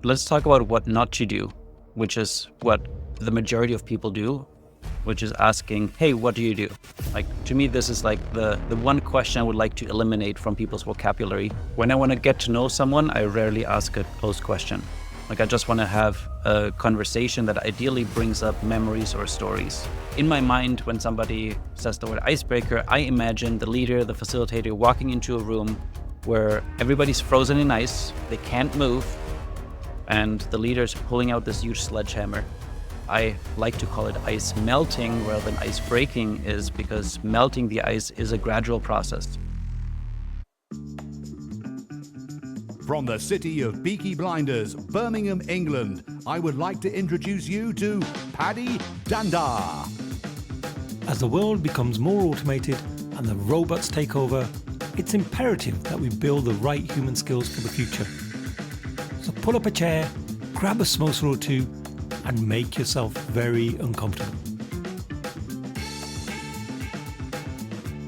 let's talk about what not to do, which is what the majority of people do, which is asking, hey, what do you do? Like, to me, this is like the one question I would like to eliminate from people's vocabulary. When I want to get to know someone, I rarely ask a closed question. Like, I just want to have a conversation that ideally brings up memories or stories. In my mind, when somebody says the word icebreaker, I imagine the leader, the facilitator walking into a room where everybody's frozen in ice, they can't move, and the leader's pulling out this huge sledgehammer. I like to call it ice melting rather than ice breaking, is because melting the ice is a gradual process. From the city of Peaky Blinders, Birmingham, England, I would like to introduce you to Paddy Danda. As the world becomes more automated and the robots take over, it's imperative that we build the right human skills for the future. So pull up a chair, grab a samosa or two, and make yourself very uncomfortable.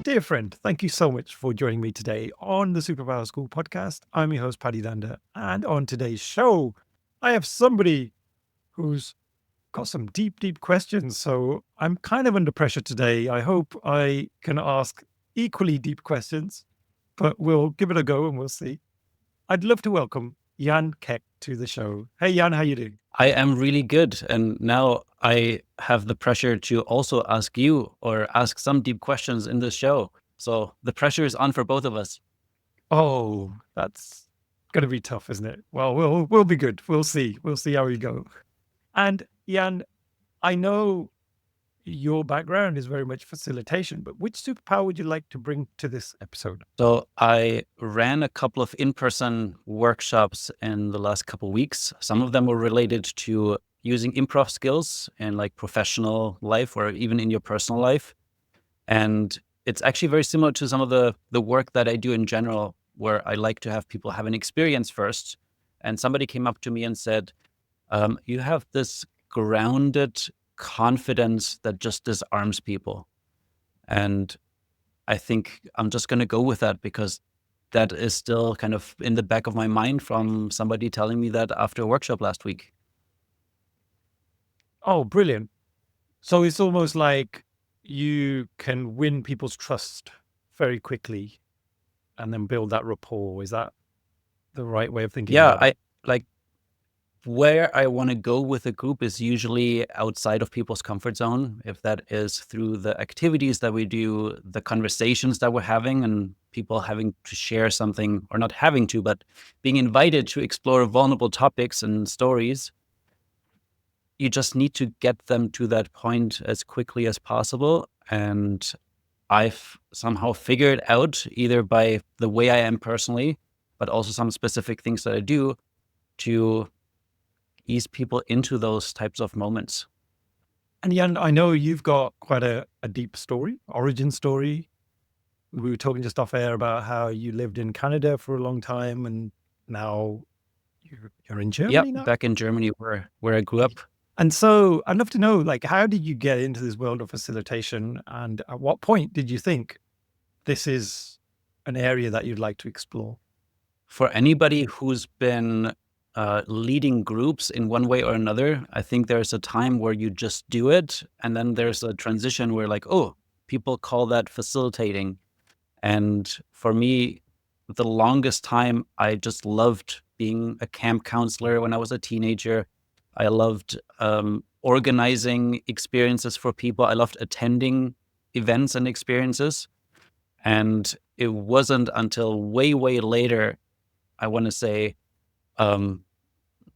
Dear friend, thank you so much for joining me today on the Superpower School podcast. I'm your host, Paddy Danda, and on today's show, I have somebody who's got some deep, deep questions. So I'm kind of under pressure today. I hope I can ask equally deep questions, but we'll give it a go and we'll see. I'd love to welcome Jan Keck to the show. Hey, Jan, how you doing? I am really good. And now I have the pressure to also ask you or ask some deep questions in this show. So the pressure is on for both of us. Oh, that's going to be tough, isn't it? Well, we'll be good. We'll see. We'll see how we go. And Jan, I know your background is very much facilitation, but which superpower would you like to bring to this episode? So I ran a couple of in-person workshops in the last couple of weeks. Some of them were related to using improv skills in like professional life or even in your personal life. And it's actually very similar to some of the work that I do in general, where I like to have people have an experience first. And somebody came up to me and said, you have this grounded confidence that just disarms people. And I think I'm just going to go with that because that is still kind of in the back of my mind from somebody telling me that after a workshop last week. Oh, brilliant. So it's almost like you can win people's trust very quickly and then build that rapport. Is that the right way of thinking about it? Where I want to go with a group is usually outside of people's comfort zone. If that is through the activities that we do, the conversations that we're having, and people having to share something, or not having to, but being invited to explore vulnerable topics and stories, you just need to get them to that point as quickly as possible. And I've somehow figured out, either by the way I am personally, but also some specific things that I do, to ease people into those types of moments. And Jan, I know you've got quite a deep story, origin story. We were talking just off air about how you lived in Canada for a long time and now you're in Germany now? Back in Germany where I grew up. And so I'd love to know, like, how did you get into this world of facilitation? And at what point did you think this is an area that you'd like to explore? For anybody who's been leading groups in one way or another, I think there's a time where you just do it. And then there's a transition where like, oh, people call that facilitating. And for me, the longest time, I just loved being a camp counselor when I was a teenager. I loved organizing experiences for people. I loved attending events and experiences. And it wasn't until way, way later, I want to say,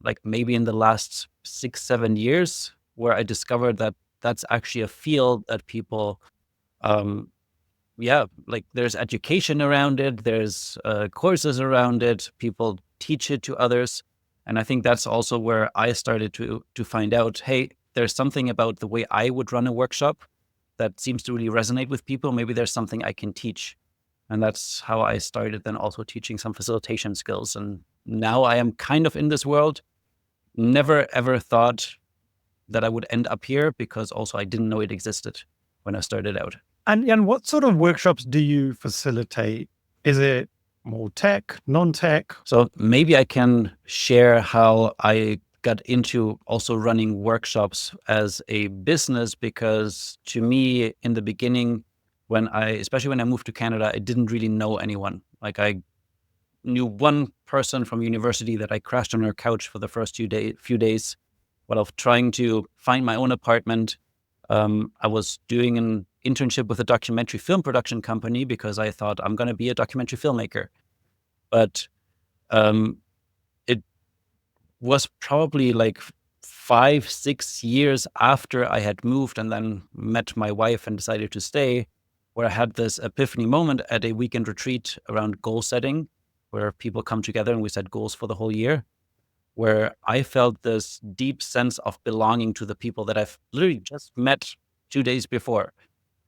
like maybe in the last 6-7 years, where I discovered that that's actually a field that people, like there's education around it, there's courses around it, people teach it to others. And I think that's also where I started to find out, hey, there's something about the way I would run a workshop that seems to really resonate with people. Maybe there's something I can teach. And that's how I started then also teaching some facilitation skills. And now I am kind of in this world. Never ever thought that I would end up here, because also I didn't know it existed when I started out. And what sort of workshops do you facilitate? Is it more tech, non-tech? So maybe I can share how I got into also running workshops as a business, because to me in the beginning, especially when I moved to Canada, I didn't really know anyone. Like I knew one person from university that I crashed on her couch for the first few days while I was trying to find my own apartment. I was doing an internship with a documentary film production company because I thought I'm going to be a documentary filmmaker. But um, it was probably like 5, 6 years after I had moved and then met my wife and decided to stay, where I had this epiphany moment at a weekend retreat around goal setting, where people come together and we set goals for the whole year, where I felt this deep sense of belonging to the people that I've literally just met 2 days before.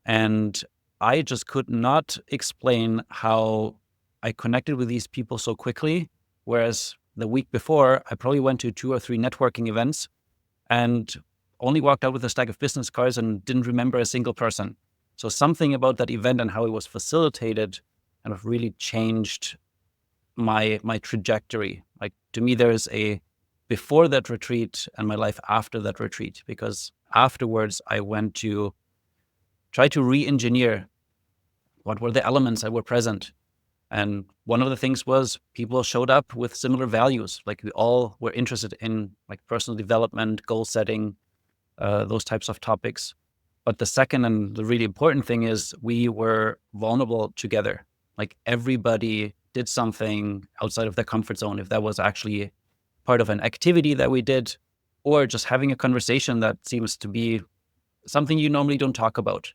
And I just could not explain how I connected with these people so quickly. Whereas the week before, I probably went to 2 or 3 networking events and only walked out with a stack of business cards and didn't remember a single person. So something about that event and how it was facilitated kind of really changed my trajectory. Like to me, there's a before that retreat and my life after that retreat, because afterwards I went to try to re-engineer what were the elements that were present. And one of the things was people showed up with similar values. Like we all were interested in like personal development, goal setting, those types of topics. But the second and the really important thing is we were vulnerable together. Like everybody did something outside of their comfort zone, if that was actually part of an activity that we did, or just having a conversation that seems to be something you normally don't talk about.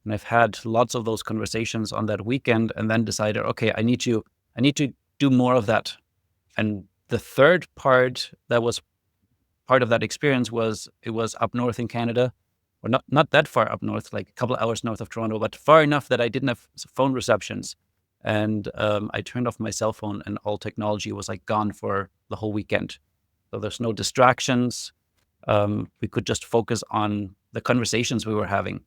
And I've had lots of those conversations on that weekend and then decided, okay, I need to do more of that. And the third part that was part of that experience was it was up north in Canada, or not that far up north, like a couple of hours north of Toronto, but far enough that I didn't have phone receptions. And I turned off my cell phone and all technology was like gone for the whole weekend. So there's no distractions. We could just focus on the conversations we were having.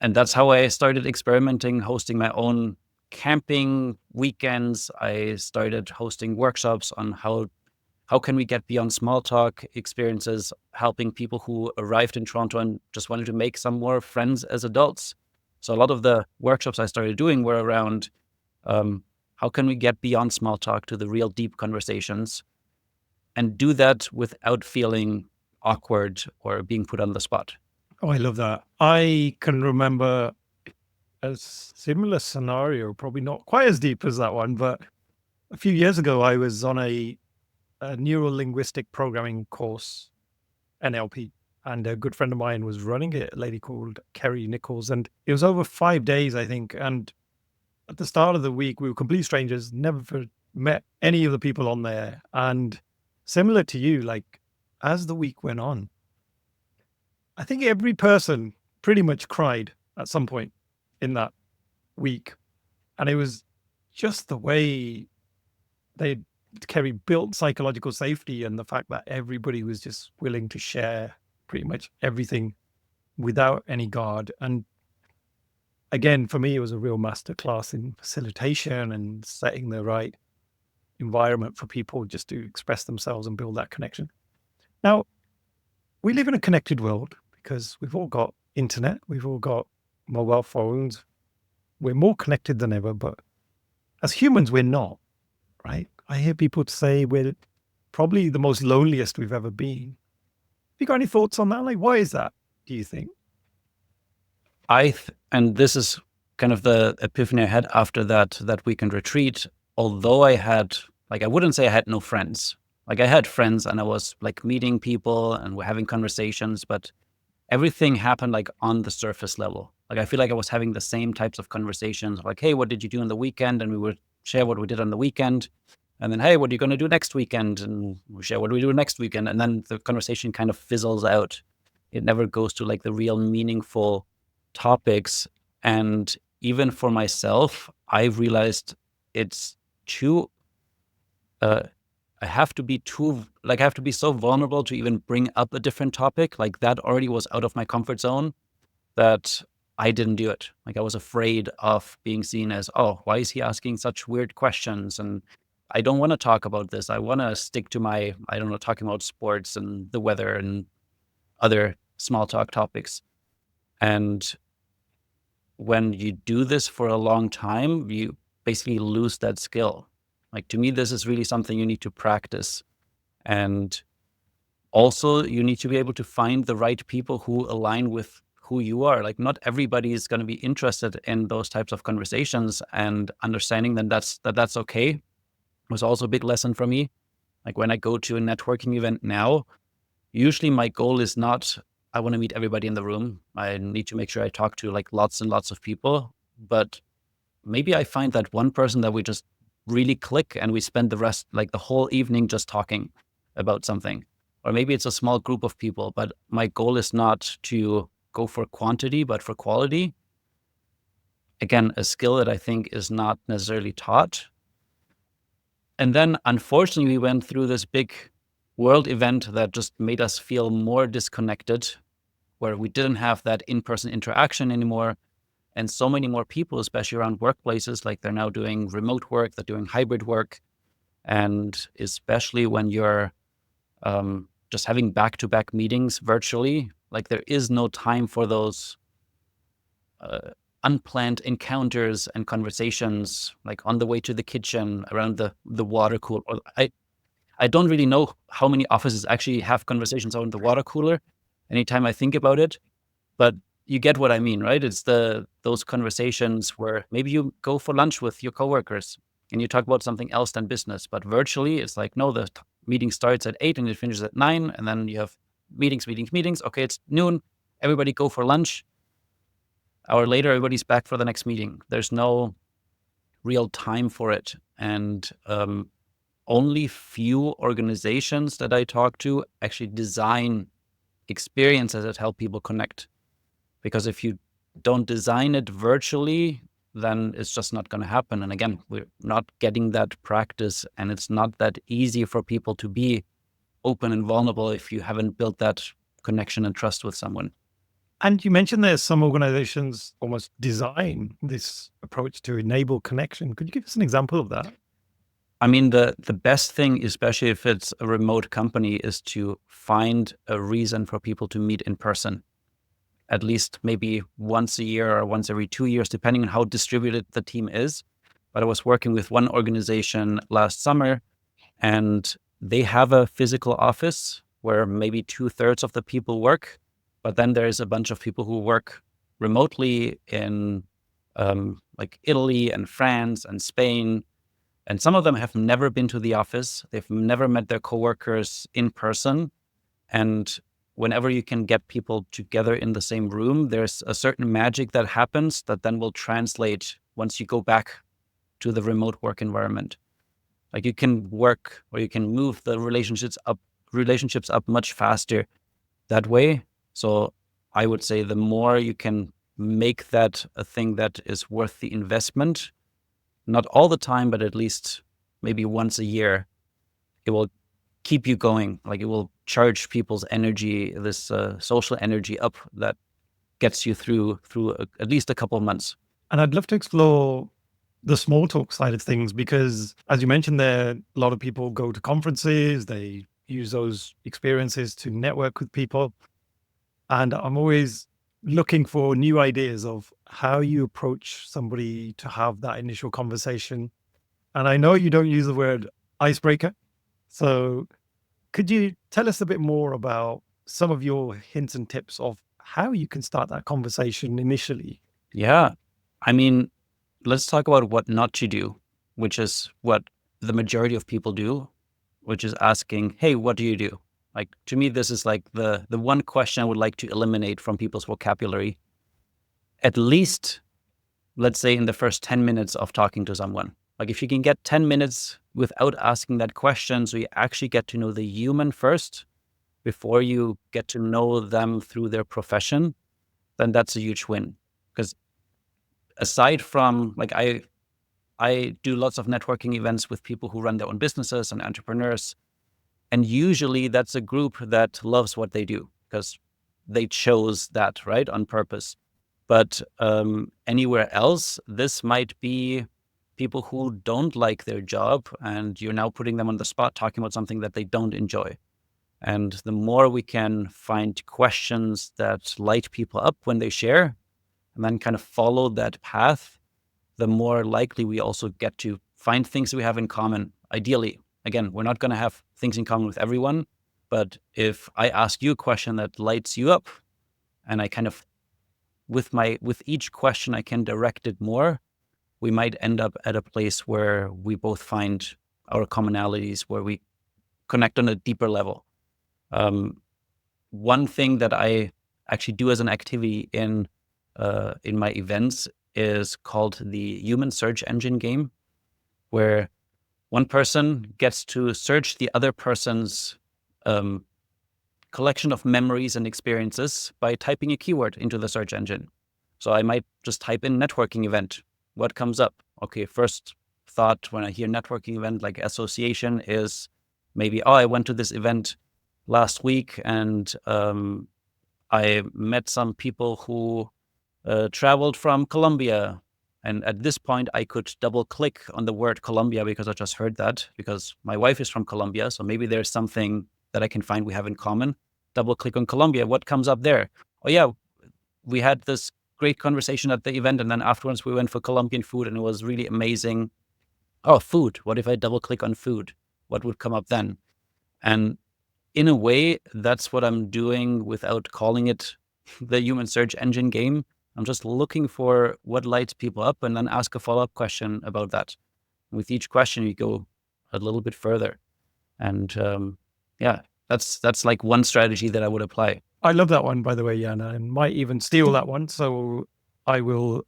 And that's how I started experimenting, hosting my own camping weekends. I started hosting workshops on how can we get beyond small talk experiences, helping people who arrived in Toronto and just wanted to make some more friends as adults. So a lot of the workshops I started doing were around how can we get beyond small talk to the real deep conversations and do that without feeling awkward or being put on the spot. Oh, I love that. I can remember a similar scenario, probably not quite as deep as that one, but a few years ago, I was on a neuro-linguistic programming course, NLP, and a good friend of mine was running it, a lady called Kerry Nichols, and it was over 5 days, I think. And at the start of the week, we were complete strangers, never met any of the people on there. And similar to you, like as the week went on, I think every person pretty much cried at some point in that week. And it was just the way Kerry built psychological safety and the fact that everybody was just willing to share pretty much everything without any guard. And again, for me, it was a real masterclass in facilitation and setting the right environment for people just to express themselves and build that connection. Now, we live in a connected world because we've all got internet, we've all got mobile phones. We're more connected than ever, but as humans, we're not, right? I hear people say we're probably the most loneliest we've ever been. Have you got any thoughts on that? Like, why is that, do you think? And this is kind of the epiphany I had after that weekend retreat. Although I wouldn't say I had no friends. Like I had friends and I was like meeting people and we're having conversations, but everything happened like on the surface level. Like I feel like I was having the same types of conversations, like, hey, what did you do on the weekend? And we would share what we did on the weekend. And then, hey, what are you going to do next weekend? And we share what we do next weekend. And then the conversation kind of fizzles out. It never goes to like the real meaningful topics. And even for myself, I've realized it's too, I have to be so vulnerable to even bring up a different topic. Like that already was out of my comfort zone, that I didn't do it. Like I was afraid of being seen as, oh, why is he asking such weird questions? And I don't want to talk about this. I want to stick to my, I don't know, talking about sports and the weather and other small talk topics. And when you do this for a long time, you basically lose that skill. Like to me, this is really something you need to practice. And also, you need to be able to find the right people who align with who you are. Like not everybody is going to be interested in those types of conversations, and understanding that that's okay was also a big lesson for me. Like when I go to a networking event now, usually my goal is not, I want to meet everybody in the room. I need to make sure I talk to like lots and lots of people, but maybe I find that one person that we just really click and we spend the rest, like the whole evening, just talking about something. Or maybe it's a small group of people, but my goal is not to go for quantity, but for quality. Again, a skill that I think is not necessarily taught. And then unfortunately, we went through this big world event that just made us feel more disconnected, where we didn't have that in-person interaction anymore. And so many more people, especially around workplaces, like they're now doing remote work, they're doing hybrid work. And especially when you're just having back-to-back meetings virtually, like there is no time for those unplanned encounters and conversations, like on the way to the kitchen, around the water cooler. I don't really know how many offices actually have conversations around the water cooler anytime I think about it, but you get what I mean, right? It's those conversations where maybe you go for lunch with your coworkers and you talk about something else than business, but virtually it's like, no, the meeting starts at 8 and it finishes at 9, and then you have meetings. Okay, it's noon, everybody go for lunch. Hour later, everybody's back for the next meeting. There's no real time for it. And only few organizations that I talk to actually design experiences that help people connect. Because if you don't design it virtually, then it's just not going to happen. And again, we're not getting that practice, and it's not that easy for people to be open and vulnerable if you haven't built that connection and trust with someone. And you mentioned there's some organizations almost design this approach to enable connection. Could you give us an example of that? I mean, the best thing, especially if it's a remote company, is to find a reason for people to meet in person, at least maybe once a year or once every 2 years, depending on how distributed the team is. But I was working with one organization last summer, and they have a physical office where maybe 2/3 of the people work, but then there's a bunch of people who work remotely in like Italy and France and Spain. And some of them have never been to the office. They've never met their coworkers in person. And whenever you can get people together in the same room, there's a certain magic that happens that then will translate once you go back to the remote work environment. Like you can work, or you can move the relationships up much faster that way. So I would say the more you can make that a thing that is worth the investment, not all the time, but at least maybe once a year, it will keep you going. Like it will charge people's energy, this social energy up that gets you through at least a couple of months. And I'd love to explore the small talk side of things, because as you mentioned there, a lot of people go to conferences, they use those experiences to network with people. And I'm always looking for new ideas of how you approach somebody to have that initial conversation. And I know you don't use the word icebreaker. So could you tell us a bit more about some of your hints and tips of how you can start that conversation initially? Yeah. I mean, let's talk about what not to do, which is what the majority of people do, which is asking, hey, what do you do? Like, to me, this is like the one question I would like to eliminate from people's vocabulary. At least, let's say in the first 10 minutes of talking to someone. Like if you can get 10 minutes without asking that question, so you actually get to know the human first before you get to know them through their profession, then that's a huge win. Because aside from, like, I do lots of networking events with people who run their own businesses and entrepreneurs. And usually that's a group that loves what they do because they chose that, right, on purpose. But anywhere else, this might be people who don't like their job, and you're now putting them on the spot talking about something that they don't enjoy. And the more we can find questions that light people up when they share, and then kind of follow that path, the more likely we also get to find things we have in common. Ideally, again, we're not going to have things in common with everyone, but if I ask you a question that lights you up, and I kind of with each question I can direct it more, we might end up at a place where we both find our commonalities, where we connect on a deeper level. One thing that I actually do as an activity in my events is called the human search engine game, where one person gets to search the other person's collection of memories and experiences by typing a keyword into the search engine. So I might just type in networking event. What comes up? Okay, first thought when I hear networking event, like association, is maybe, oh, I went to this event last week and I met some people who traveled from Colombia. And at this point, I could double click on the word Colombia because I just heard that, because my wife is from Colombia. So maybe there's something that I can find we have in common. Double click on Colombia. What comes up there? Oh, yeah, we had this great conversation at the event. And then afterwards, we went for Colombian food and it was really amazing. Oh, food. What if I double click on food? What would come up then? And in a way, that's what I'm doing without calling it the human search engine game. I'm just looking for what lights people up and then ask a follow-up question about that. With each question, you go a little bit further. And yeah, that's like one strategy that I would apply. I love that one, by the way, Jan. I might even steal that one. So I will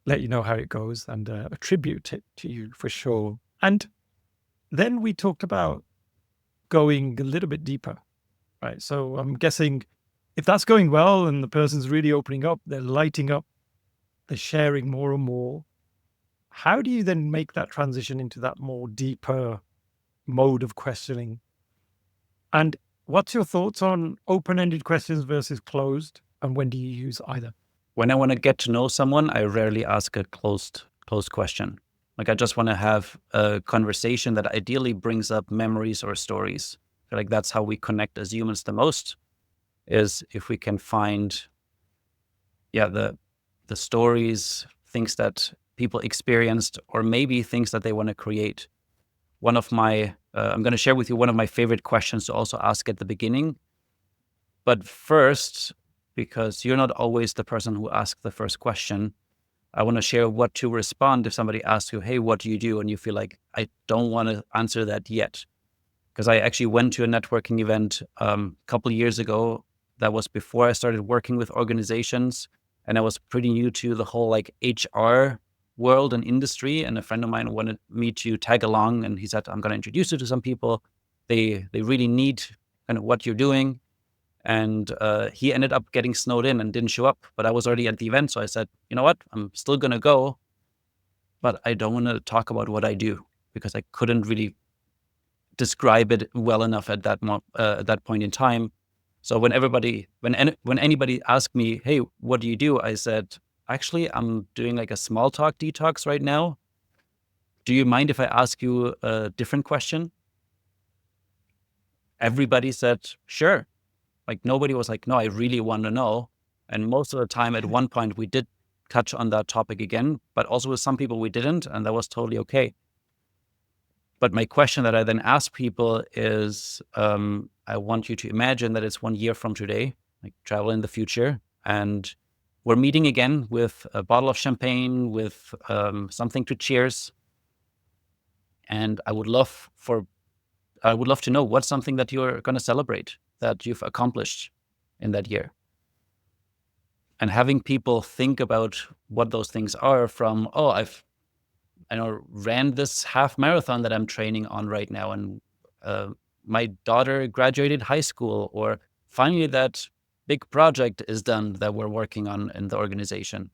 let you know how it goes and attribute it to you for sure. And then we talked about going a little bit deeper, right? So I'm guessing if that's going well and the person's really opening up, they're lighting up, they're sharing more and more, how do you then make that transition into that more deeper mode of questioning? And what's your thoughts on open-ended questions versus closed? And when do you use either? When I want to get to know someone, I rarely ask a closed question. Like I just want to have a conversation that ideally brings up memories or stories. I feel like that's how we connect as humans the most, is if we can find, the stories, things that people experienced, or maybe things that they want to create. One of my, I'm going to share with you one of my favorite questions to also ask at the beginning. But first, because you're not always the person who asks the first question, I want to share what to respond if somebody asks you, hey, what do you do? And you feel like, I don't want to answer that yet. Because I actually went to a networking event a couple of years ago. That was before I started working with organizations. And I was pretty new to the whole like HR world and industry. And a friend of mine wanted me to tag along. And he said, I'm going to introduce you to some people. They really need kind of what you're doing. And he ended up getting snowed in and didn't show up. But I was already at the event. So I said, you know what? I'm still going to go. But I don't want to talk about what I do because I couldn't really describe it well enough at that point in time. So when anybody asked me, hey, what do you do? I said, actually, I'm doing like a small talk detox right now. Do you mind if I ask you a different question? Everybody said, sure. Like nobody was like, no, I really want to know. And most of the time at one point we did touch on that topic again, but also with some people we didn't, and that was totally okay. But my question that I then ask people is, I want you to imagine that it's 1 year from today, like travel in the future, and we're meeting again with a bottle of champagne, with something to cheers. And I would love to know what's something that you're going to celebrate that you've accomplished in that year. And having people think about what those things are from, I ran this half marathon that I'm training on right now. And my daughter graduated high school, or finally that big project is done that we're working on in the organization.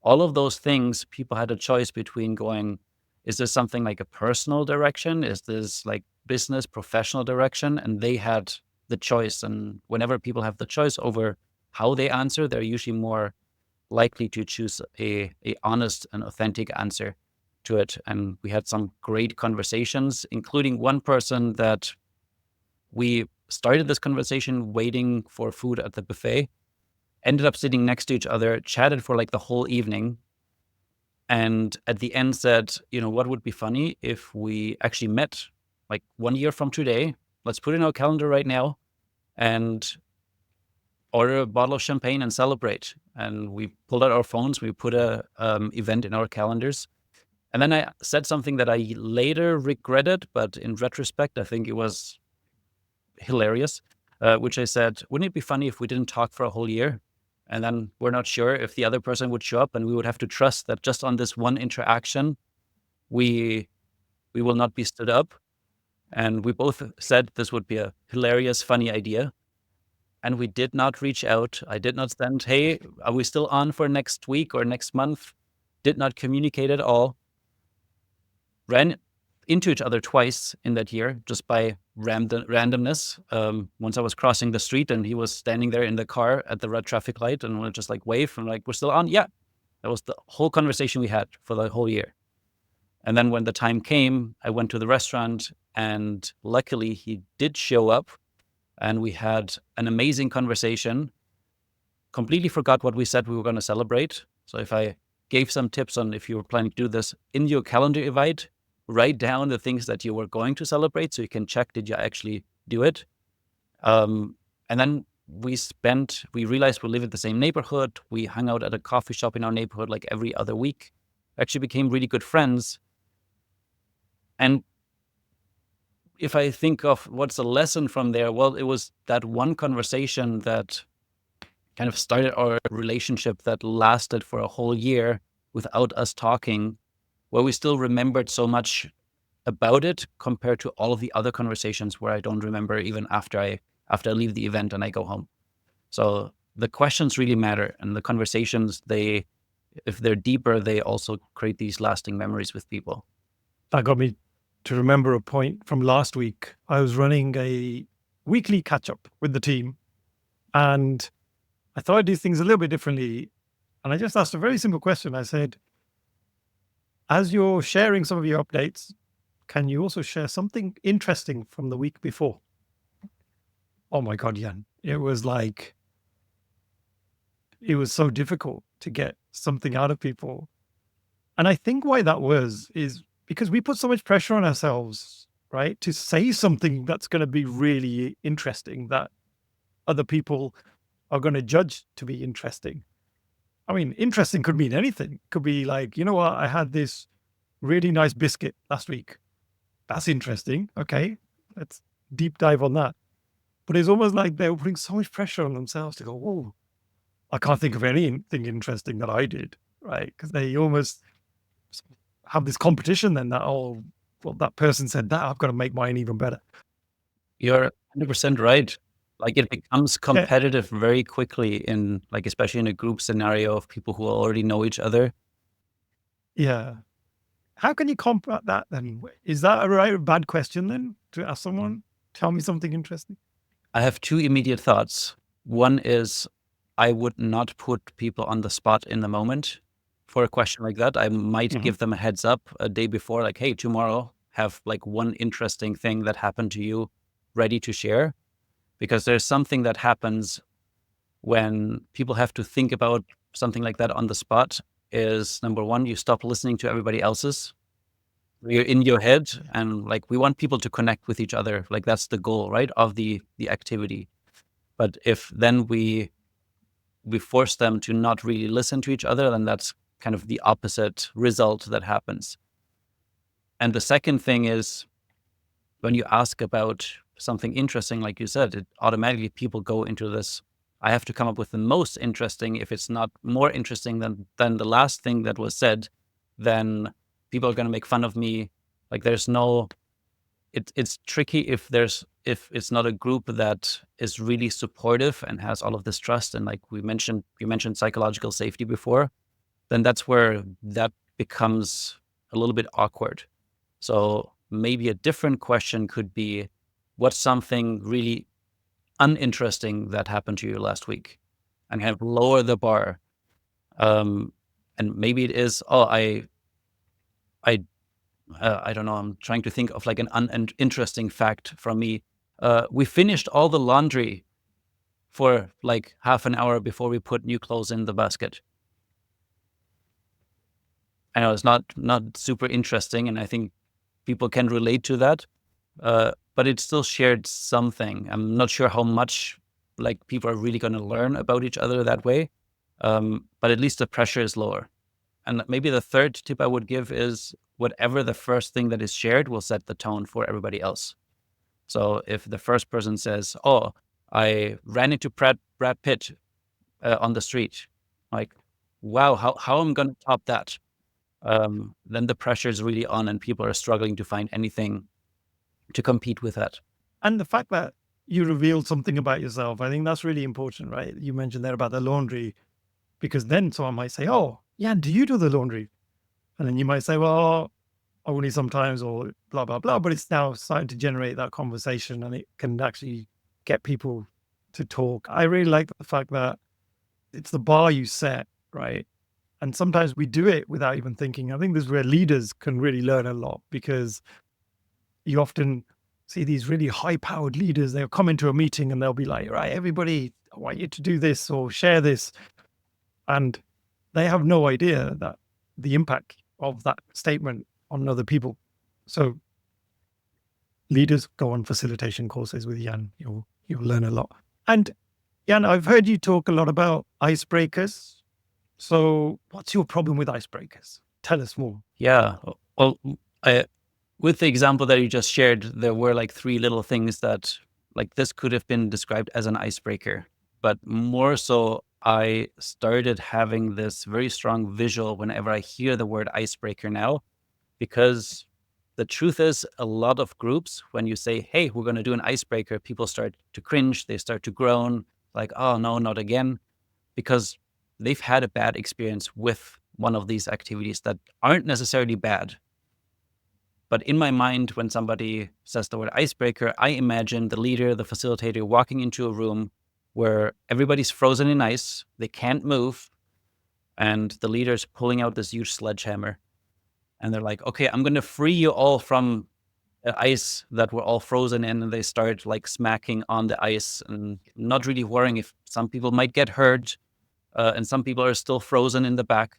All of those things, people had a choice between going, is this something like a personal direction? Is this like business, professional direction? And they had the choice. And whenever people have the choice over how they answer, they're usually more likely to choose a honest and authentic answer to it. And we had some great conversations, including one person that we started this conversation waiting for food at the buffet, ended up sitting next to each other, chatted for like the whole evening, and at the end said, what would be funny if we actually met like 1 year from today? Let's put in our calendar right now and order a bottle of champagne and celebrate. And we pulled out our phones, we put a event in our calendars. And then I said something that I later regretted, but in retrospect, I think it was hilarious, which I said, wouldn't it be funny if we didn't talk for a whole year? And then we're not sure if the other person would show up, and we would have to trust that just on this one interaction, we will not be stood up. And we both said this would be a hilarious, funny idea. And we did not reach out. I did not send, hey, are we still on for next week or next month? Did not communicate at all. Ran into each other twice in that year just by randomness. Once I was crossing the street and he was standing there in the car at the red traffic light, and we just like wave and like, we're still on. Yeah. That was the whole conversation we had for the whole year. And then when the time came, I went to the restaurant, and luckily he did show up, and we had an amazing conversation. Completely forgot what we said we were going to celebrate. So if I gave some tips on if you were planning to do this in your calendar invite, write down the things that you were going to celebrate so you can check, did you actually do it? And then we realized we live in the same neighborhood. We hung out at a coffee shop in our neighborhood like every other week. Actually became really good friends. And if I think of what's a lesson from there, well, it was that one conversation that kind of started our relationship that lasted for a whole year without us talking, where we still remembered so much about it compared to all of the other conversations where I don't remember even after I leave the event and I go home. So the questions really matter, and the conversations, if they're deeper, they also create these lasting memories with people. That got me to remember a point from last week. I was running a weekly catch up with the team, and I thought I'd do things a little bit differently. And I just asked a very simple question. I said, as you're sharing some of your updates, can you also share something interesting from the week before? Oh my God, Jan. It was so difficult to get something out of people. And I think why that is because we put so much pressure on ourselves, right? To say something that's going to be really interesting, that other people are going to judge to be interesting. I mean, interesting could mean anything. Could be like, you know what? I had this really nice biscuit last week. That's interesting. Okay, let's deep dive on that. But it's almost like they're putting so much pressure on themselves to go, whoa, I can't think of anything interesting that I did, right? Because they almost have this competition then that, oh, well, that person said that, I've got to make mine even better. You're 100% right. Like it becomes Yeah. competitive very quickly in like, especially in a group scenario of people who already know each other. Yeah. How can you combat that then? Is that a right or bad question then to ask someone, tell me something interesting? I have two immediate thoughts. One is I would not put people on the spot in the moment for a question like that. I might give them a heads up a day before, like, hey, tomorrow have like one interesting thing that happened to you ready to share. Because there's something that happens when people have to think about something like that on the spot is, number one, you stop listening to everybody else's. You're in your head, and like we want people to connect with each other. Like that's the goal, right, of the activity. But if then we force them to not really listen to each other, then that's kind of the opposite result that happens. And the second thing is when you ask about something interesting, like you said, it automatically people go into this, I have to come up with the most interesting. If it's not more interesting than the last thing that was said, then people are going to make fun of me. Like there's no, it's tricky if it's not a group that is really supportive and has all of this trust. And like you mentioned psychological safety before, then that's where that becomes a little bit awkward. So maybe a different question could be, what's something really uninteresting that happened to you last week? And kind of lower the bar. And maybe it is, I don't know. I'm trying to think of like an interesting fact from me. We finished all the laundry for like half an hour before we put new clothes in the basket. I know it's not super interesting, and I think people can relate to that. But it still shared something. I'm not sure how much like people are really going to learn about each other that way. But at least the pressure is lower. And maybe the third tip I would give is whatever the first thing that is shared will set the tone for everybody else. So if the first person says, "Oh, I ran into Brad Pitt on the street," like, wow, how am I going to top that? Then the pressure is really on, and people are struggling to find anything to compete with that. And the fact that you revealed something about yourself, I think that's really important, right? You mentioned there about the laundry, because then someone might say, "Oh, yeah, do you do the laundry?" And then you might say, "Well, only sometimes," or blah, blah, blah. But it's now starting to generate that conversation, and it can actually get people to talk. I really like the fact that it's the bar you set, right? And sometimes we do it without even thinking. I think this is where leaders can really learn a lot, because you often see these really high powered leaders. They'll come into a meeting and they'll be like, "Right, everybody, I want you to do this or share this." And they have no idea that the impact of that statement on other people. So leaders, go on facilitation courses with Jan. You'll learn a lot. And Jan, I've heard you talk a lot about icebreakers. So what's your problem with icebreakers? Tell us more. Yeah. Well, with the example that you just shared, there were like 3 little things that like this could have been described as an icebreaker. But more so, I started having this very strong visual whenever I hear the word icebreaker now, because the truth is, a lot of groups, when you say, "Hey, we're going to do an icebreaker," people start to cringe, they start to groan, like, "Oh, no, not again," because they've had a bad experience with one of these activities that aren't necessarily bad. But in my mind, when somebody says the word icebreaker, I imagine the leader, the facilitator walking into a room where everybody's frozen in ice, they can't move, and the leader's pulling out this huge sledgehammer. And they're like, "Okay, I'm going to free you all from the ice that we're all frozen in." And they start like smacking on the ice and not really worrying if some people might get hurt, and some people are still frozen in the back.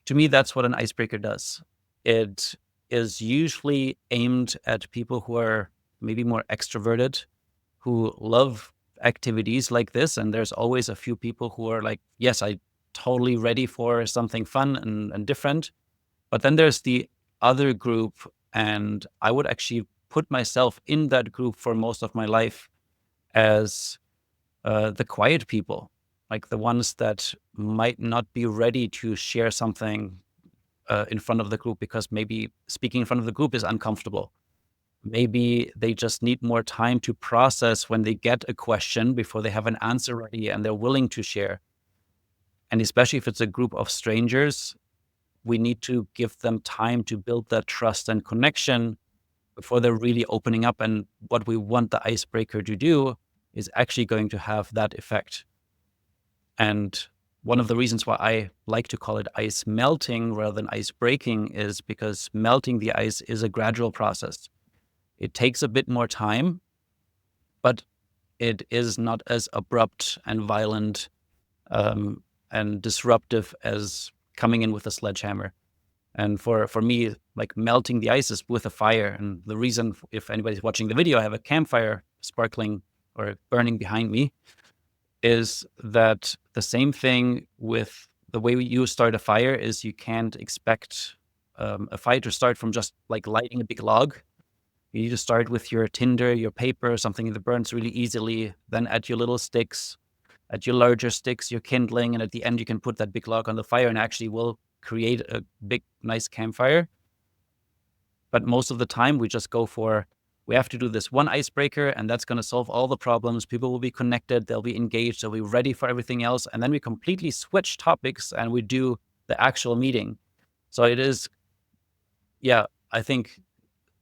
To me, that's what an icebreaker does. It is usually aimed at people who are maybe more extroverted, who love activities like this. And there's always a few people who are like, "Yes, I totally ready for something fun and different." But then there's the other group, and I would actually put myself in that group for most of my life as the quiet people, like the ones that might not be ready to share something in front of the group because maybe speaking in front of the group is uncomfortable. Maybe they just need more time to process when they get a question before they have an answer ready and they're willing to share. And especially if it's a group of strangers, we need to give them time to build that trust and connection before they're really opening up. And what we want the icebreaker to do is actually going to have that effect. And one of the reasons why I like to call it ice melting rather than ice breaking is because melting the ice is a gradual process. It takes a bit more time, but it is not as abrupt and violent and disruptive as coming in with a sledgehammer. And for me, like melting the ice is with a fire. And the reason, if anybody's watching the video, I have a campfire sparkling or burning behind me, is that the same thing with the way you start a fire is you can't expect a fire to start from just like lighting a big log. You need to start with your tinder, your paper, something that burns really easily, then add your little sticks, add your larger sticks, your kindling, and at the end you can put that big log on the fire and actually will create a big, nice campfire. But most of the time we just go for, we have to do this one icebreaker and that's going to solve all the problems. People will be connected, they'll be engaged, they'll be ready for everything else. And then we completely switch topics and we do the actual meeting. So it is, yeah, I think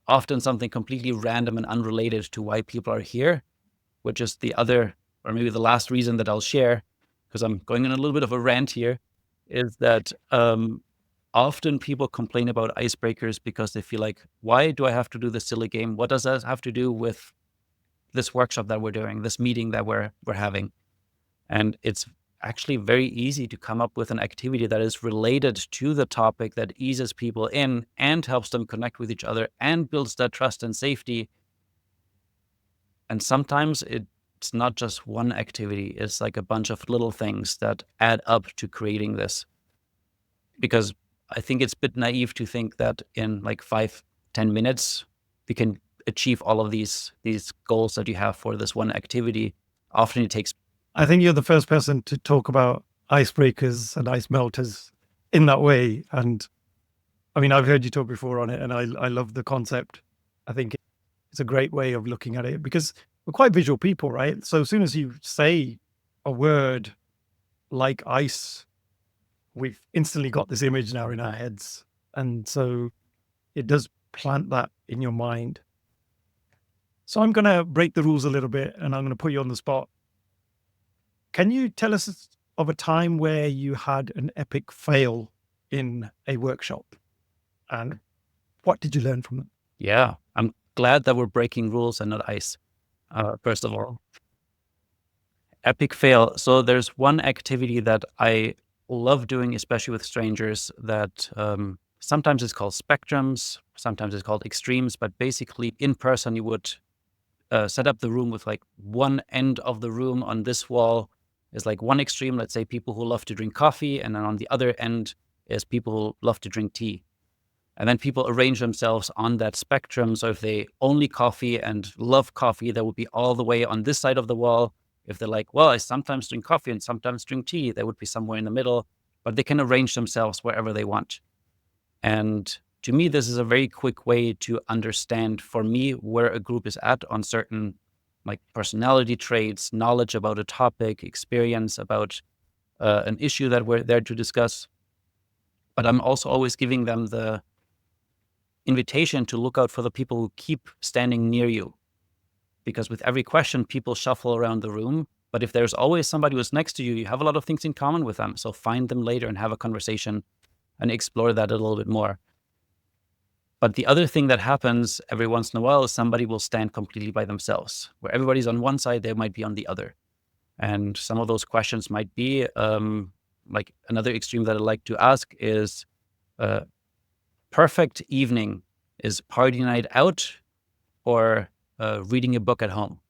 often something completely random and unrelated to why people are here, which is the other, or maybe the last reason that I'll share, because I'm going on a little bit of a rant here, is that often people complain about icebreakers because they feel like, why do I have to do this silly game? What does that have to do with this workshop that we're doing, this meeting that we're having? And it's actually very easy to come up with an activity that is related to the topic, that eases people in and helps them connect with each other and builds that trust and safety. And sometimes it's not just one activity, it's like a bunch of little things that add up to creating this. Because I think it's a bit naive to think that in like 5-10 minutes we can achieve all of these goals that you have for this one activity. Often it takes. I think you're the first person to talk about icebreakers and ice melters in that way. And I mean, I've heard you talk before on it, and I love the concept. I think it's a great way of looking at it because we're quite visual people, right? So as soon as you say a word like ice, we've instantly got this image now in our heads. And so it does plant that in your mind. So I'm going to break the rules a little bit and I'm going to put you on the spot. Can you tell us of a time where you had an epic fail in a workshop? And what did you learn from it? Yeah, I'm glad that we're breaking rules and not ice, first of all. Epic fail. So there's one activity that I love doing, especially with strangers, that sometimes it's called spectrums, sometimes it's called extremes, but basically in person you would set up the room with like one end of the room on this wall is like one extreme, let's say people who love to drink coffee, and then on the other end is people who love to drink tea. And then people arrange themselves on that spectrum. So if they only coffee and love coffee, they would be all the way on this side of the wall. If they're like, well, I sometimes drink coffee and sometimes drink tea, they would be somewhere in the middle, but they can arrange themselves wherever they want. And to me, this is a very quick way to understand, for me, where a group is at on certain like personality traits, knowledge about a topic, experience about an issue that we're there to discuss. But I'm also always giving them the invitation to look out for the people who keep standing near you. Because with every question, people shuffle around the room. But if there's always somebody who's next to you, you have a lot of things in common with them. So find them later and have a conversation and explore that a little bit more. But the other thing that happens every once in a while is somebody will stand completely by themselves. Where everybody's on one side, they might be on the other. And some of those questions might be, like another extreme that I like to ask is, perfect evening is party night out or reading a book at home?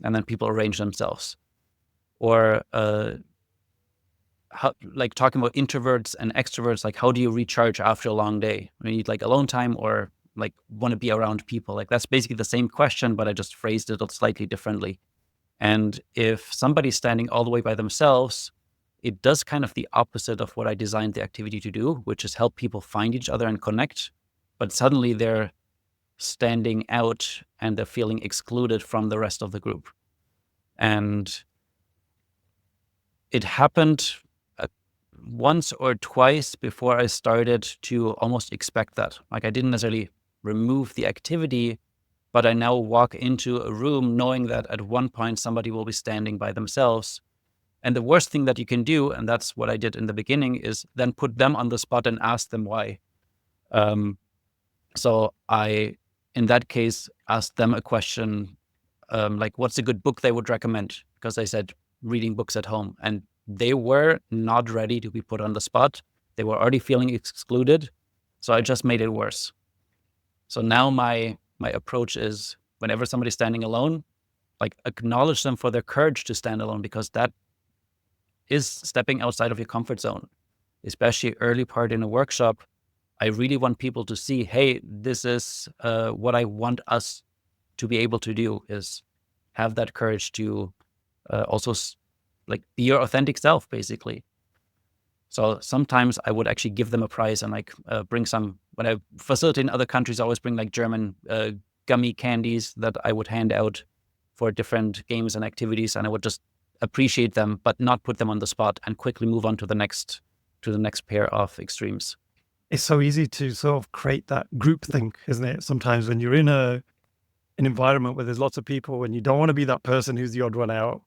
And then people arrange themselves. Or like talking about introverts and extroverts, like how do you recharge after a long day? You need like alone time or like want to be around people? Like that's basically the same question, but I just phrased it slightly differently. And if somebody's standing all the way by themselves, it does kind of the opposite of what I designed the activity to do, which is help people find each other and connect. But suddenly they're standing out and they're feeling excluded from the rest of the group. And it happened once or twice before I started to almost expect that. Like I didn't necessarily remove the activity, but I now walk into a room knowing that at one point somebody will be standing by themselves. And the worst thing that you can do, and that's what I did in the beginning, is then put them on the spot and ask them why. So I, in that case, asked them a question like, what's a good book they would recommend? Because I said reading books at home. And they were not ready to be put on the spot. They were already feeling excluded. So I just made it worse. So now my approach is whenever somebody's standing alone, like acknowledge them for their courage to stand alone, because that is stepping outside of your comfort zone, especially early part in a workshop. I really want people to see, hey, this is what I want us to be able to do, is have that courage to also like be your authentic self, basically. So sometimes I would actually give them a prize and like bring some, when I facilitate in other countries, I always bring like German gummy candies that I would hand out for different games and activities. And I would just appreciate them, but not put them on the spot and quickly move on to the next pair of extremes. It's so easy to sort of create that group think, isn't it? Sometimes when you're in an environment where there's lots of people and you don't want to be that person who's the odd one out,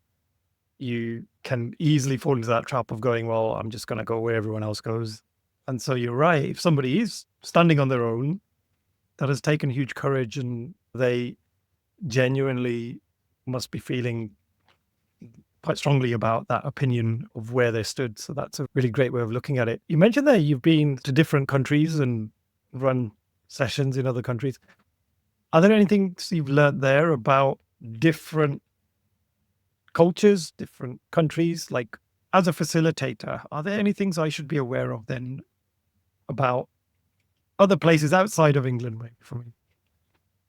you can easily fall into that trap of going, well, I'm just going to go where everyone else goes. And so you're right. If somebody is standing on their own, that has taken huge courage, and they genuinely must be feeling quite strongly about that opinion of where they stood. So that's a really great way of looking at it. You mentioned there you've been to different countries and run sessions in other countries. Are there anything you've learned there about different cultures, different countries? Like, as a facilitator, are there any things I should be aware of then about other places outside of England, maybe, for me?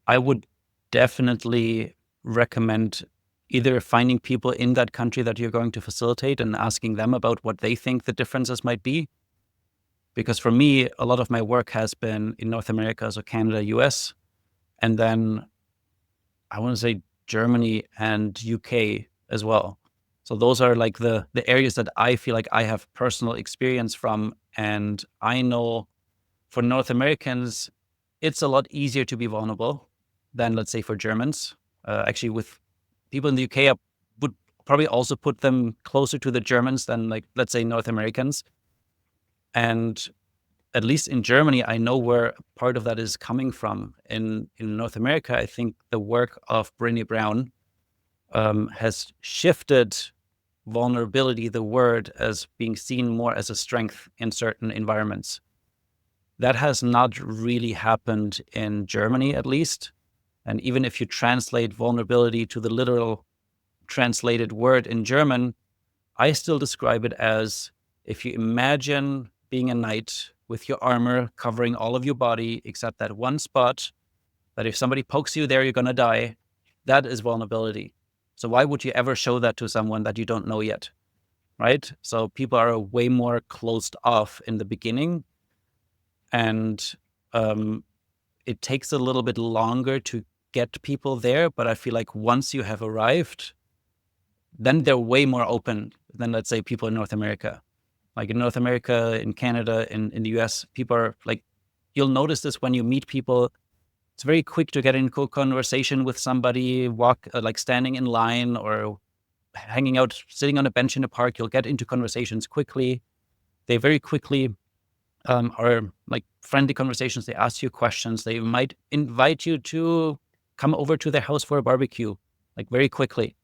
I would definitely recommend either finding people in that country that you're going to facilitate and asking them about what they think the differences might be. Because for me, a lot of my work has been in North America, so Canada, US, and then I want to say Germany and UK as well. So those are like the areas that I feel like I have personal experience from. And I know for North Americans, it's a lot easier to be vulnerable than, let's say, for Germans. Actually, with people in the UK, I would probably also put them closer to the Germans than, like, let's say, North Americans. And at least in Germany, I know where part of that is coming from. In North America, I think the work of Brené Brown has shifted vulnerability, the word, as being seen more as a strength in certain environments. That has not really happened in Germany, at least. And even if you translate vulnerability to the literal translated word in German, I still describe it as, if you imagine being a knight with your armor covering all of your body except that one spot, that if somebody pokes you there, you're going to die. That is vulnerability. So why would you ever show that to someone that you don't know yet, right? So people are way more closed off in the beginning, and it takes a little bit longer to get people there. But I feel like once you have arrived, then they're way more open than, let's say, people in North America. Like in North America, in Canada, in the US, people are like, you'll notice this when you meet people. It's very quick to get into a conversation with somebody, like standing in line or hanging out, sitting on a bench in a park. You'll get into conversations quickly. They very quickly are like friendly conversations. They ask you questions. They might invite you to come over to their house for a barbecue, like very quickly.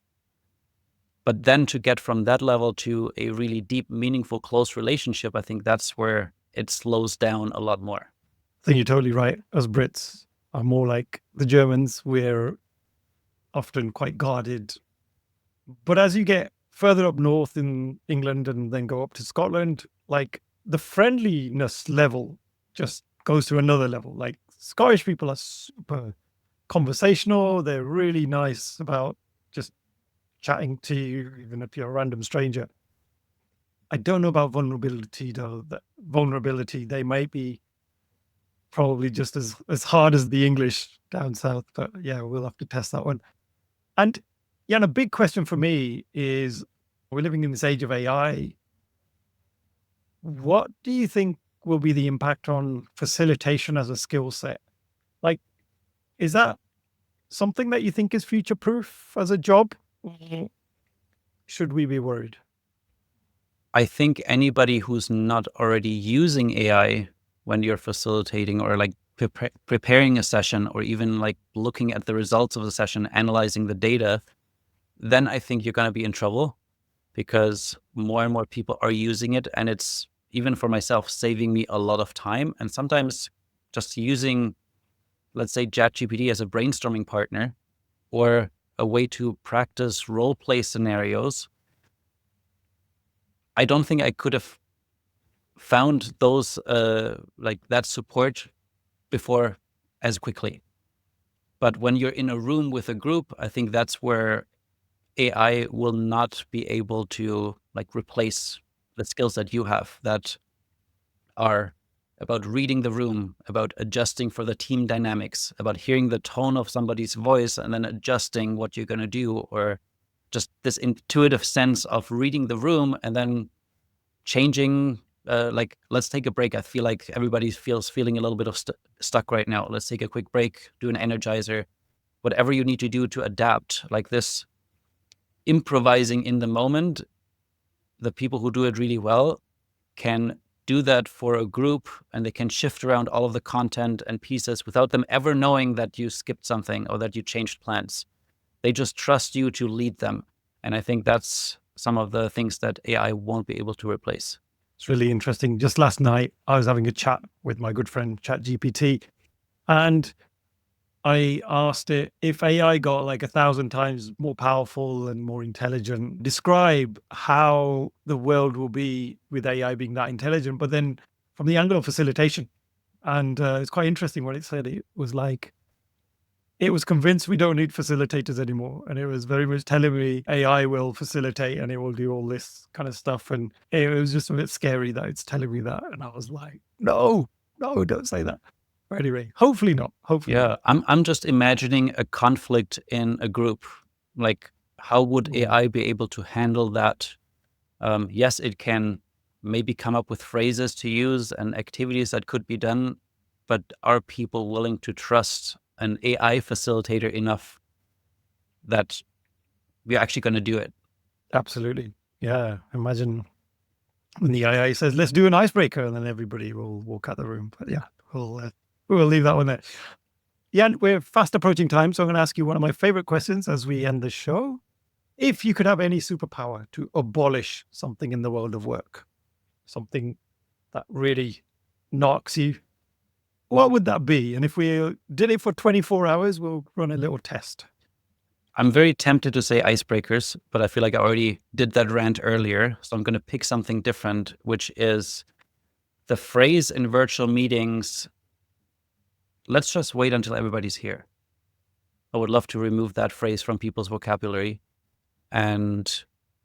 But then to get from that level to a really deep, meaningful, close relationship, I think that's where it slows down a lot more. I think you're totally right. As Brits are more like the Germans, we're often quite guarded. But as you get further up north in England and then go up to Scotland, like the friendliness level just goes to another level. Like Scottish people are super conversational. They're really nice about just chatting to you, even if you're a random stranger. I don't know about vulnerability, though. That vulnerability, they might be probably just as hard as the English down south. But yeah, we'll have to test that one. And yeah, and a big question for me is, we're living in this age of AI. What do you think will be the impact on facilitation as a skill set? Like, is that something that you think is future proof as a job? Or should we be worried? I think anybody who's not already using AI when you're facilitating or like preparing a session, or even like looking at the results of the session, analyzing the data, then I think you're going to be in trouble, because more and more people are using it. And it's, even for myself, saving me a lot of time. And sometimes just using, let's say, ChatGPT as a brainstorming partner or a way to practice role play scenarios. I don't think I could have found those like that support before as quickly. But when you're in a room with a group, I think that's where AI will not be able to like replace the skills that you have, that are about reading the room, about adjusting for the team dynamics, about hearing the tone of somebody's voice and then adjusting what you're going to do, or just this intuitive sense of reading the room and then changing. Like, let's take a break. I feel like everybody feeling a little bit of stuck right now. Let's take a quick break, do an energizer, whatever you need to do to adapt. Like this improvising in the moment, the people who do it really well can do that for a group, and they can shift around all of the content and pieces without them ever knowing that you skipped something or that you changed plans. They just trust you to lead them. And I think that's some of the things that AI won't be able to replace. It's really interesting. Just last night, I was having a chat with my good friend ChatGPT, and I asked it, if AI got like 1,000 times more powerful and more intelligent, describe how the world will be with AI being that intelligent, but then from the angle of facilitation. And it's quite interesting what it said. It was like, it was convinced we don't need facilitators anymore. And it was very much telling me AI will facilitate and it will do all this kind of stuff. And it was just a bit scary that it's telling me that. And I was like, no, don't say that. But anyway, hopefully not. Hopefully Yeah, I'm just imagining a conflict in a group. Like, how would Mm. AI be able to handle that? Yes, it can maybe come up with phrases to use and activities that could be done, but are people willing to trust an AI facilitator enough that we're actually going to do it? Absolutely. Yeah. Imagine when the AI says, let's do an icebreaker, and then everybody will walk out the room. But yeah, we'll leave that one there. Jan, we're fast approaching time, so I'm going to ask you one of my favorite questions as we end the show. If you could have any superpower to abolish something in the world of work, something that really knocks you, what would that be? And if we did it for 24 hours, we'll run a little test. I'm very tempted to say icebreakers, but I feel like I already did that rant earlier. So I'm going to pick something different, which is the phrase in virtual meetings, let's just wait until everybody's here. I would love to remove that phrase from people's vocabulary and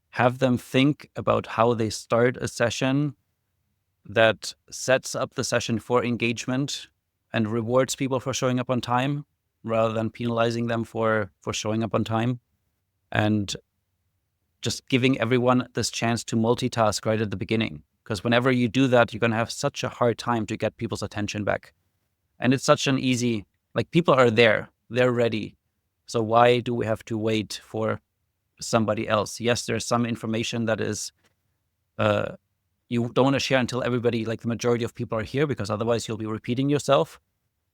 have them think about how they start a session that sets up the session for engagement and rewards people for showing up on time rather than penalizing them for showing up on time, and just giving everyone this chance to multitask right at the beginning. Because whenever you do that, you're going to have such a hard time to get people's attention back. And it's such an easy, like, people are there, they're ready. So why do we have to wait for somebody else? Yes, there's some information that is you don't want to share until everybody, like the majority of people, are here, because otherwise you'll be repeating yourself.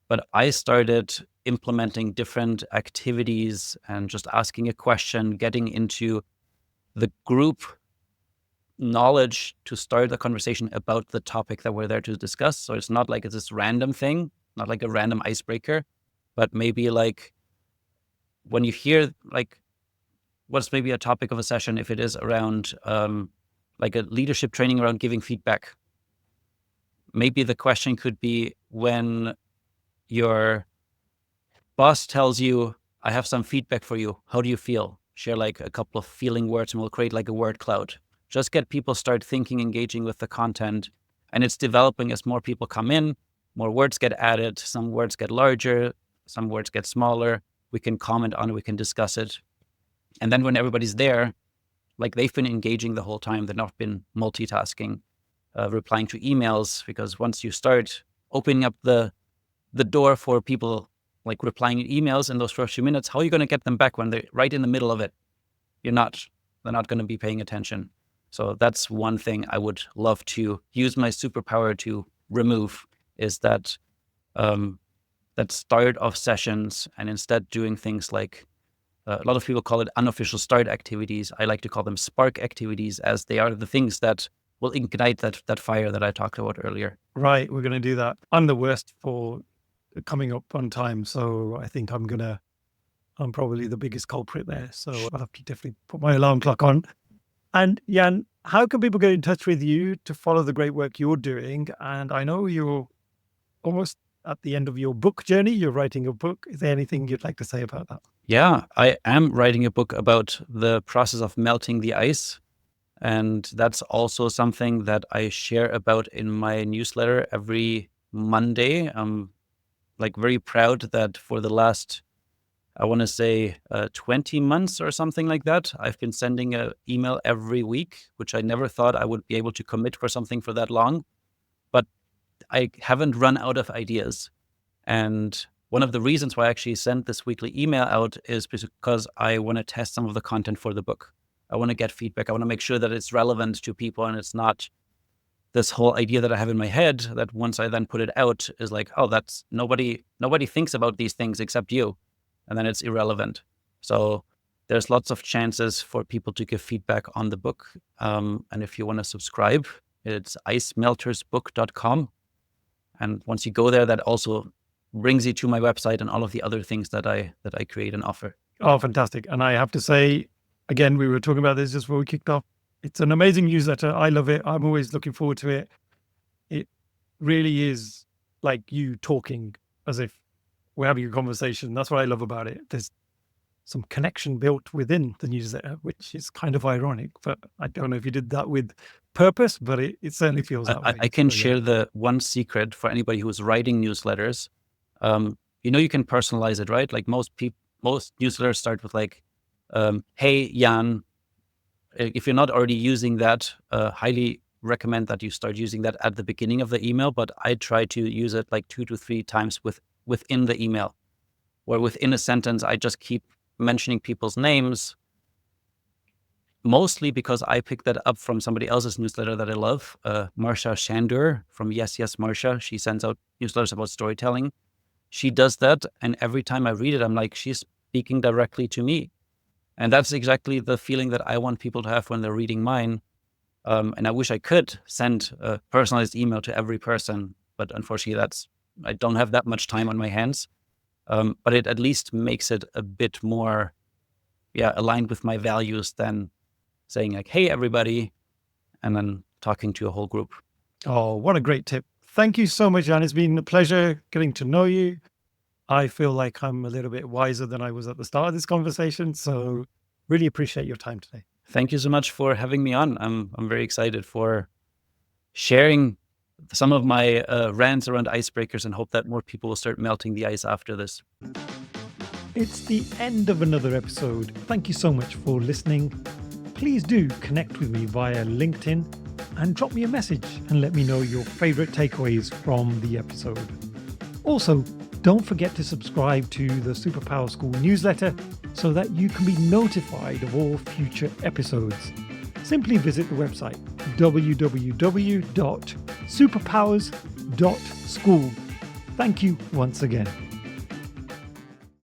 But I started implementing different activities and just asking a question, getting into the group knowledge to start a conversation about the topic that we're there to discuss. So it's not like it's this random thing, not like a random icebreaker, but maybe like when you hear, like, what's maybe a topic of a session, if it is around like a leadership training around giving feedback. Maybe the question could be, when your boss tells you, I have some feedback for you, how do you feel? Share like a couple of feeling words and we'll create like a word cloud. Just get people start thinking, engaging with the content. And it's developing as more people come in, more words get added, some words get larger, some words get smaller. We can comment on it, we can discuss it. And then when everybody's there, like, they've been engaging the whole time, they've not been multitasking, replying to emails, because once you start opening up the door for people like replying to emails in those first few minutes, how are you going to get them back when they're right in the middle of it? They're not going to be paying attention. So that's one thing I would love to use my superpower to remove, is that that start of sessions, and instead doing things like, a lot of people call it unofficial start activities. I like to call them spark activities, as they are the things that will ignite that fire that I talked about earlier. Right, we're going to do that. I'm the worst for coming up on time, so I think I'm probably the biggest culprit there. So I'll have to definitely put my alarm clock on. And Jan, how can people get in touch with you to follow the great work you're doing? And I know you're almost at the end of your book journey. You're writing a book. Is there anything you'd like to say about that? Yeah, I am writing a book about the process of melting the ice. And that's also something that I share about in my newsletter every Monday. I'm like very proud that for the last, I want to say 20 months or something like that, I've been sending an email every week, which I never thought I would be able to commit for something for that long. But I haven't run out of ideas. And one of the reasons why I actually sent this weekly email out is because I want to test some of the content for the book. I want to get feedback. I want to make sure that it's relevant to people and it's not this whole idea that I have in my head that once I then put it out is like, oh, that's nobody thinks about these things except you. And then it's irrelevant. So there's lots of chances for people to give feedback on the book. And if you want to subscribe, it's icemeltersbook.com. And once you go there, that also brings you to my website and all of the other things that I create and offer. Oh, fantastic. And I have to say, again, we were talking about this just before we kicked off. It's an amazing newsletter. I love it. I'm always looking forward to it. It really is like you talking as if we're having a conversation. That's what I love about it. There's some connection built within the newsletter, which is kind of ironic, but I don't know if you did that with purpose, but it certainly feels that way. I can share the one secret for anybody who's writing newsletters. You can personalize it, right? Like most newsletters start with like, hey, Jan, if you're not already using that, highly recommend that you start using that at the beginning of the email. But I try to use it like 2 to 3 times within the email, where within a sentence, I just keep mentioning people's names, mostly because I picked that up from somebody else's newsletter that I love, Marsha Shandur from Yes, Yes, Marsha. She sends out newsletters about storytelling. She does that. And every time I read it, I'm like, she's speaking directly to me. And that's exactly the feeling that I want people to have when they're reading mine. And I wish I could send a personalized email to every person, but unfortunately I don't have that much time on my hands. But it at least makes it a bit more, aligned with my values than saying like, hey, everybody, and then talking to a whole group. Oh, what a great tip. Thank you so much, Jan. It's been a pleasure getting to know you. I feel like I'm a little bit wiser than I was at the start of this conversation. So really appreciate your time today. Thank you so much for having me on. I'm very excited for sharing some of my rants around icebreakers and hope that more people will start melting the ice after this. It's the end of another episode. Thank you so much for listening. Please do connect with me via LinkedIn and drop me a message and let me know your favorite takeaways from the episode. Also, don't forget to subscribe to the Superpower School newsletter so that you can be notified of all future episodes. Simply visit the website www.superpowers.school. Thank you once again.